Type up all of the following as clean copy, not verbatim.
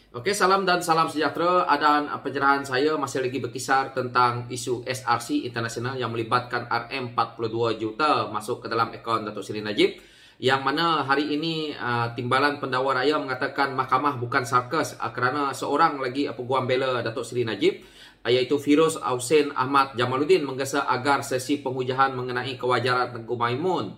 Oke, salam dan salam sejahtera. Dan pencerahan saya masih lagi berkisar tentang isu SRC internasional yang melibatkan RM42 juta masuk ke dalam akaun Datuk Seri Najib. Yang mana hari ini Timbalan Pendakwa Raya mengatakan mahkamah bukan sarkas kerana seorang lagi peguam bela Datuk Seri Najib, iaitu Firoz Hussein Ahmad Jamaluddin, menggesa agar sesi penghujaan mengenai kewajaran Tengku Maimun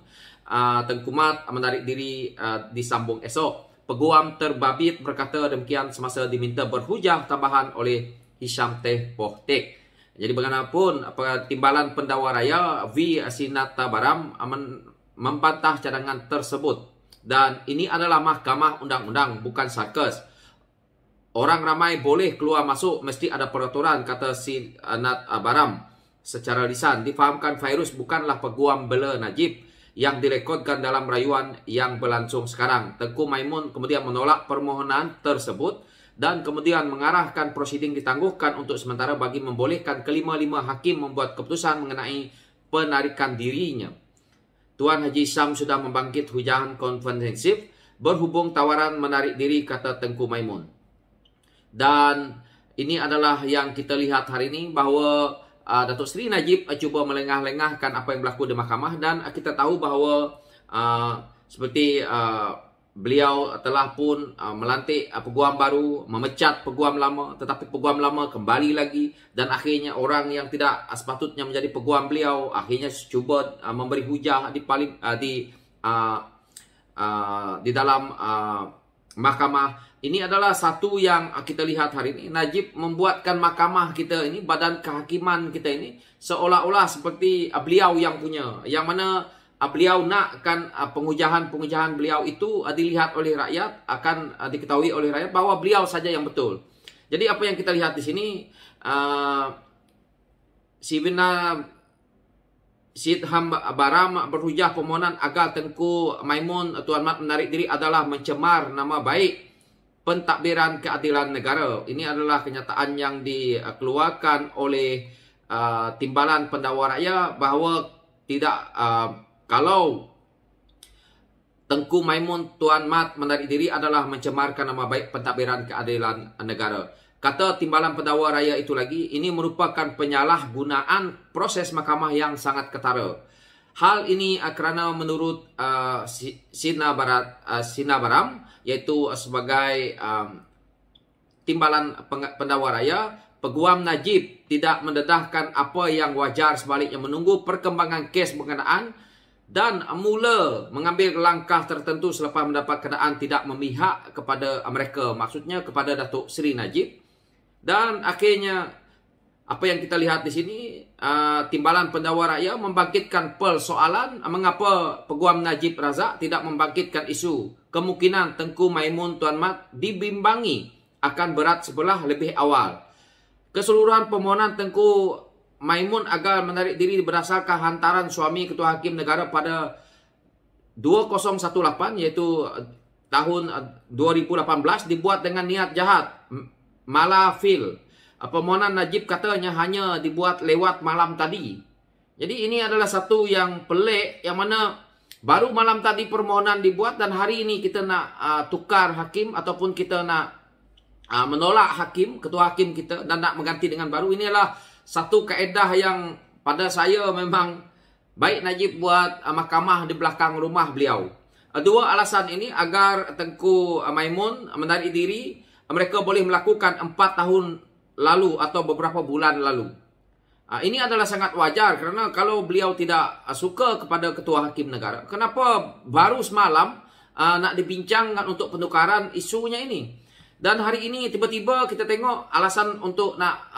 Tengku Mat menarik diri disambung esok. Peguam terbabit berkata demikian semasa diminta berhujah tambahan oleh Hisham Teh Poh Tek. Jadi bagaimanapun Timbalan Pendakwa Raya V. Sinata Baram membantah cadangan tersebut. Dan ini adalah mahkamah undang-undang, bukan sarkas. Orang ramai boleh keluar masuk, mesti ada peraturan, kata Sinat Baram. Secara lisan, difahamkan Fairuz bukanlah peguam bela Najib yang direkodkan dalam rayuan yang berlangsung sekarang. Tengku Maimun kemudian menolak permohonan tersebut dan kemudian mengarahkan prosiding ditangguhkan untuk sementara bagi membolehkan kelima-lima hakim membuat keputusan mengenai penarikan dirinya. Tuan Haji Syam sudah membangkit hujahan konfirmasi berhubung tawaran menarik diri, kata Tengku Maimun. Dan ini adalah yang kita lihat hari ini, bahawa Datuk Seri Najib cuba melengah-lengahkan apa yang berlaku di mahkamah. Dan kita tahu bahawa seperti beliau telah pun melantik peguam baru, memecat peguam lama, tetapi peguam lama kembali lagi. Dan akhirnya orang yang tidak sepatutnya menjadi peguam beliau akhirnya cuba memberi hujah di dalam mahkamah. Ini adalah satu yang kita lihat hari ini. Najib membuatkan mahkamah kita ini, badan kehakiman kita ini, seolah-olah seperti beliau yang punya. Yang mana beliau nakkan pengujahan-pengujahan beliau itu dilihat oleh rakyat, akan diketahui oleh rakyat bahawa beliau saja yang betul. Jadi apa yang kita lihat di sini, Sidham Baram berhujah permohonan agar Tengku Maimun Tuan Mat menarik diri adalah mencemar nama baik pentadbiran keadilan negara. Ini adalah kenyataan yang dikeluarkan oleh Timbalan Pendakwa Raya bahawa tidak kalau Tengku Maimun Tuan Mat menarik diri adalah mencemarkan nama baik pentadbiran keadilan negara. Kata Timbalan Pendakwa Raya itu lagi, ini merupakan penyalahgunaan proses mahkamah yang sangat ketara. Hal ini kerana menurut Sina Baram, iaitu sebagai Timbalan Pendakwa Raya, peguam Najib tidak mendedahkan apa yang wajar, sebaliknya menunggu perkembangan kes berkenaan dan mula mengambil langkah tertentu selepas mendapat keadaan tidak memihak kepada mereka, maksudnya kepada Datuk Seri Najib. Dan akhirnya apa yang kita lihat di sini, Timbalan Pendakwa Raya membangkitkan persoalan mengapa peguam Najib Razak tidak membangkitkan isu kemungkinan Tengku Maimun Tuan Mat dibimbangi akan berat sebelah lebih awal. Keseluruhan permohonan Tengku Maimun agar menarik diri berdasarkan hantaran suami Ketua Hakim Negara pada 2018, iaitu tahun 2018, dibuat dengan niat jahat, malafil. Permohonan Najib katanya hanya dibuat lewat malam tadi. Jadi ini adalah satu yang pelik, yang mana baru malam tadi permohonan dibuat dan hari ini kita nak tukar hakim ataupun kita nak menolak hakim, ketua hakim kita, dan nak mengganti dengan baru. Ini adalah satu kaedah yang pada saya memang baik Najib buat mahkamah di belakang rumah beliau. Dua alasan ini agar Tengku Maimun menarik diri, mereka boleh melakukan 4 tahun lalu atau beberapa bulan lalu. Ini adalah sangat wajar kerana kalau beliau tidak suka kepada Ketua Hakim Negara, kenapa baru semalam nak dibincangkan untuk penukaran isunya ini? Dan hari ini tiba-tiba kita tengok alasan untuk nak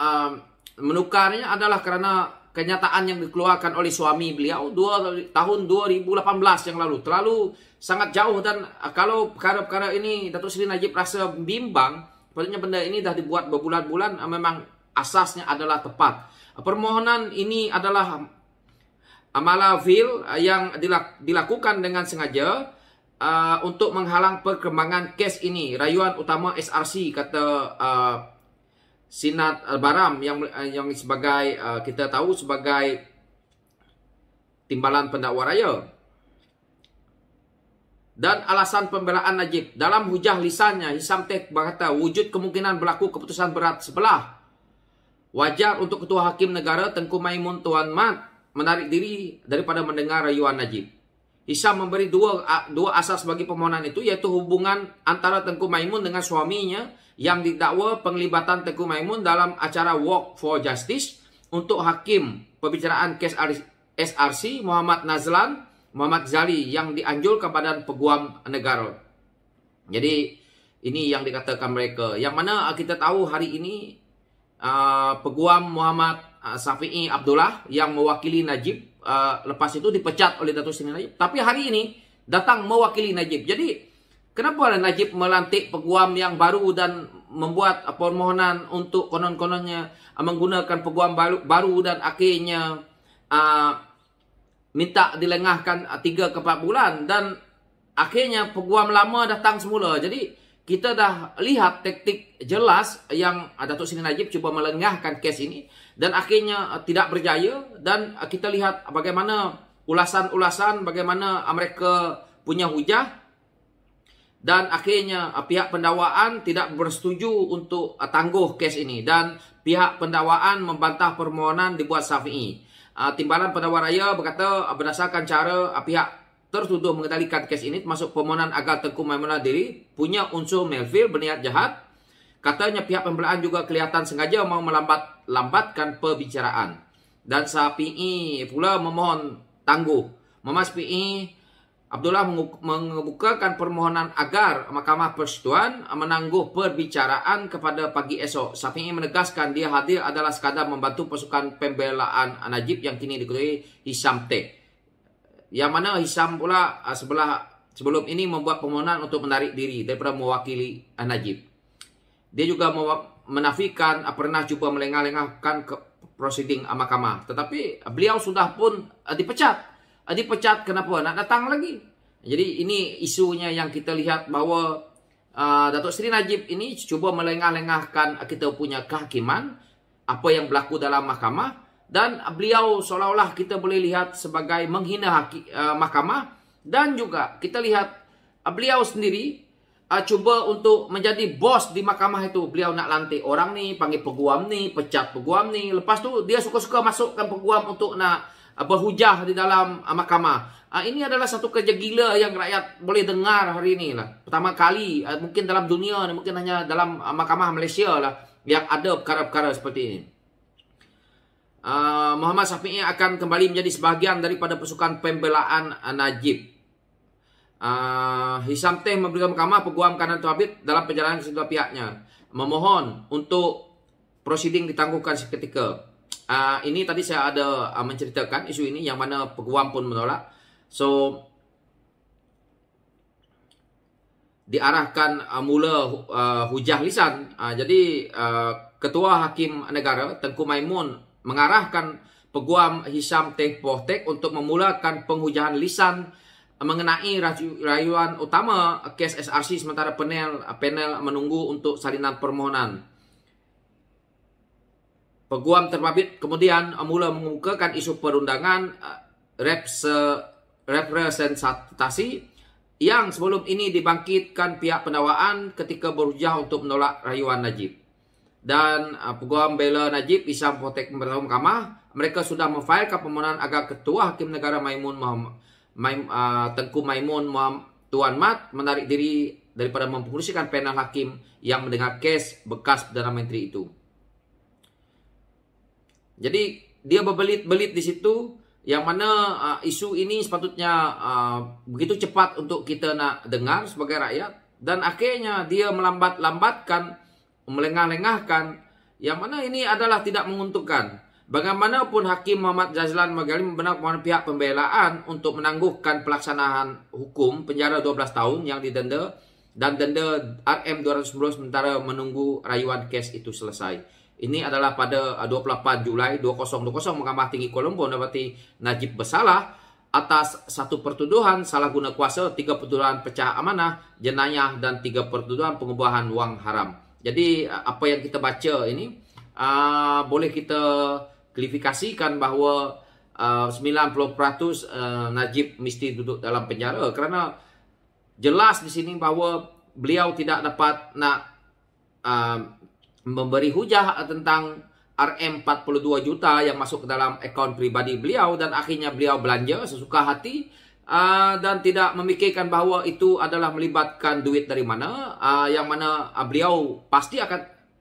menukarnya adalah kerana kenyataan yang dikeluarkan oleh suami beliau tahun 2018 yang lalu. Terlalu sangat jauh, dan kalau perkara-perkara ini Datuk Seri Najib rasa bimbang, patutnya benda ini dah dibuat berbulan-bulan, memang asasnya adalah tepat. Permohonan ini adalah malafil yang dilakukan dengan sengaja untuk menghalang perkembangan kes ini. Rayuan utama SRC, kata Sinat Baram yang sebagai kita tahu sebagai Timbalan Pendakwa Raya. Dan alasan pembelaan Najib. Dalam hujah lisannya, Hisam Teh berkata, wujud kemungkinan berlaku keputusan berat sebelah. Wajar untuk Ketua Hakim Negara Tengku Maimun Tuan Mat menarik diri daripada mendengar rayuan Najib. Hisam memberi dua asas bagi permohonan itu, yaitu hubungan antara Tengku Maimun dengan suaminya yang didakwa penglibatan Tengku Maimun dalam acara Walk for Justice untuk hakim pembicaraan kes SRC Muhammad Nazlan Muhammad Zali yang dianjurkan Badan Peguam Negara. Jadi ini yang dikatakan mereka. Yang mana kita tahu hari ini Peguam Muhammad Safi'i Abdullah yang mewakili Najib lepas itu dipecat oleh Datuk Seri Najib. Tapi hari ini datang mewakili Najib. Jadi kenapa Najib melantik peguam yang baru dan membuat permohonan untuk konon-kononnya menggunakan peguam baru dan akhirnya minta dilengahkan 3 ke 4 bulan dan akhirnya peguam lama datang semula. Jadi kita dah lihat taktik jelas yang Datuk Seri Najib cuba melengahkan kes ini dan akhirnya tidak berjaya, dan kita lihat bagaimana ulasan-ulasan bagaimana mereka punya hujah dan akhirnya pihak pendakwaan tidak bersetuju untuk tangguh kes ini dan pihak pendakwaan membantah permohonan dibuat Safi'i. Timbalan Pendakwa Raya berkata berdasarkan cara pihak tertuduh mengendalikan kes ini termasuk permohonan agar Tengku Maimun diri punya unsur melvil berniat jahat. Katanya pihak pembelaan juga kelihatan sengaja mau melambatkan perbicaraan. Dan Safi'i pula memohon tangguh. Muhammad Safi'i Abdullah mengemukakan permohonan agar Mahkamah Persekutuan menangguh perbicaraan kepada pagi esok. Safi'i menegaskan dia hadir adalah sekadar membantu pasukan pembelaan Najib yang kini diketuai Hisam Teh. Yang mana Hisam pula sebelum ini membuat permohonan untuk menarik diri daripada mewakili Najib. Dia juga menafikan pernah cuba melengah-lengahkan ke prosiding mahkamah. Tetapi beliau sudah pun dipecat. Dipecat kenapa? Nak datang lagi. Jadi ini isunya yang kita lihat bahawa Datuk Seri Najib ini cuba melengah-lengahkan kita punya kehakiman, apa yang berlaku dalam mahkamah, dan beliau seolah-olah kita boleh lihat sebagai menghina mahkamah, dan juga kita lihat beliau sendiri cuba untuk menjadi bos di mahkamah itu. Beliau nak lantik orang ni, panggil peguam ni, pecat peguam ni, lepas tu dia suka-suka masukkan peguam untuk nak berhujah di dalam mahkamah. Ini adalah satu kerja gila yang rakyat boleh dengar hari ini lah. Pertama kali mungkin dalam dunia, mungkin hanya dalam mahkamah Malaysia lah yang ada perkara-perkara seperti ini. Muhammad Safi'i akan kembali menjadi sebahagian daripada pasukan pembelaan Najib. Hisam Teh memberikan mahkamah peguam kanan terbit dalam perjalanan kedua pihaknya memohon untuk prosiding ditangguhkan seketika. Ini tadi saya ada menceritakan isu ini yang mana peguam pun menolak. So diarahkan mula hujah lisan. Jadi Ketua Hakim Negara Tengku Maimun mengarahkan peguam Hisam Teh Pohtek untuk memulakan penghujahan lisan mengenai rayuan utama kes SRC sementara panel menunggu untuk salinan permohonan. Peguam terbabit kemudian mula mengemukakan isu perundangan representasi yang sebelum ini dibangkitkan pihak pendakwaan ketika berhujah untuk menolak rayuan Najib. Dan peguam bela Najib Hisam Pohtek memberitahu mahkamah mereka sudah memfailkan permohonan agar Ketua Hakim Negara Tengku Maimun Tuan Mat menarik diri daripada mempengurusikan panel hakim yang mendengar kes bekas Perdana Menteri itu. Jadi dia berbelit-belit di situ yang mana isu ini sepatutnya begitu cepat untuk kita nak dengar sebagai rakyat, dan akhirnya dia melambatkan, melengah-lengahkan, yang mana ini adalah tidak menguntungkan. Bagaimanapun Hakim Muhammad Nazlan Maghali membenarkan pihak pembelaan untuk menangguhkan pelaksanaan hukum penjara 12 tahun yang didenda dan denda RM210 sementara menunggu rayuan kes itu selesai. Ini adalah pada 28 Julai 2020 Mahkamah Tinggi Kuala Lumpur mendapati Najib bersalah atas 1 pertuduhan salah guna kuasa, 3 pertuduhan pecah amanah, jenayah dan 3 pertuduhan pengubahan wang haram. Jadi apa yang kita baca ini boleh kita klarifikasikan bahawa 90% Najib mesti duduk dalam penjara kerana jelas di sini bahwa beliau tidak dapat nak memberi hujah tentang RM42 juta yang masuk ke dalam akaun pribadi beliau, dan akhirnya beliau belanja sesuka hati dan tidak memikirkan bahwa itu adalah melibatkan duit dari mana, yang mana beliau pasti akan,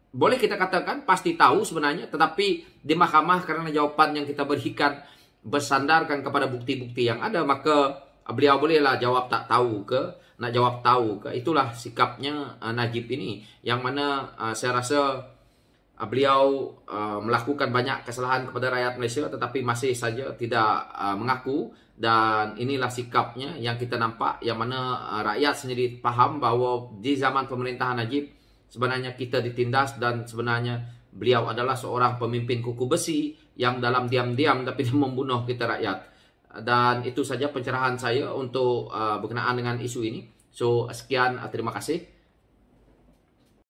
boleh kita katakan pasti tahu sebenarnya, tetapi di mahkamah karena jawaban yang kita berikan bersandarkan kepada bukti-bukti yang ada, maka beliau bolehlah jawab tak tahu ke, nak jawab tahu ke. Itulah sikapnya Najib ini, yang mana saya rasa beliau melakukan banyak kesalahan kepada rakyat Malaysia tetapi masih saja tidak mengaku, dan inilah sikapnya yang kita nampak, yang mana rakyat sendiri faham bahawa di zaman pemerintahan Najib sebenarnya kita ditindas, dan sebenarnya beliau adalah seorang pemimpin kuku besi yang dalam diam-diam tapi dia membunuh kita rakyat. Dan itu saja pencerahan saya untuk berkenaan dengan isu ini. So, sekian, terima kasih.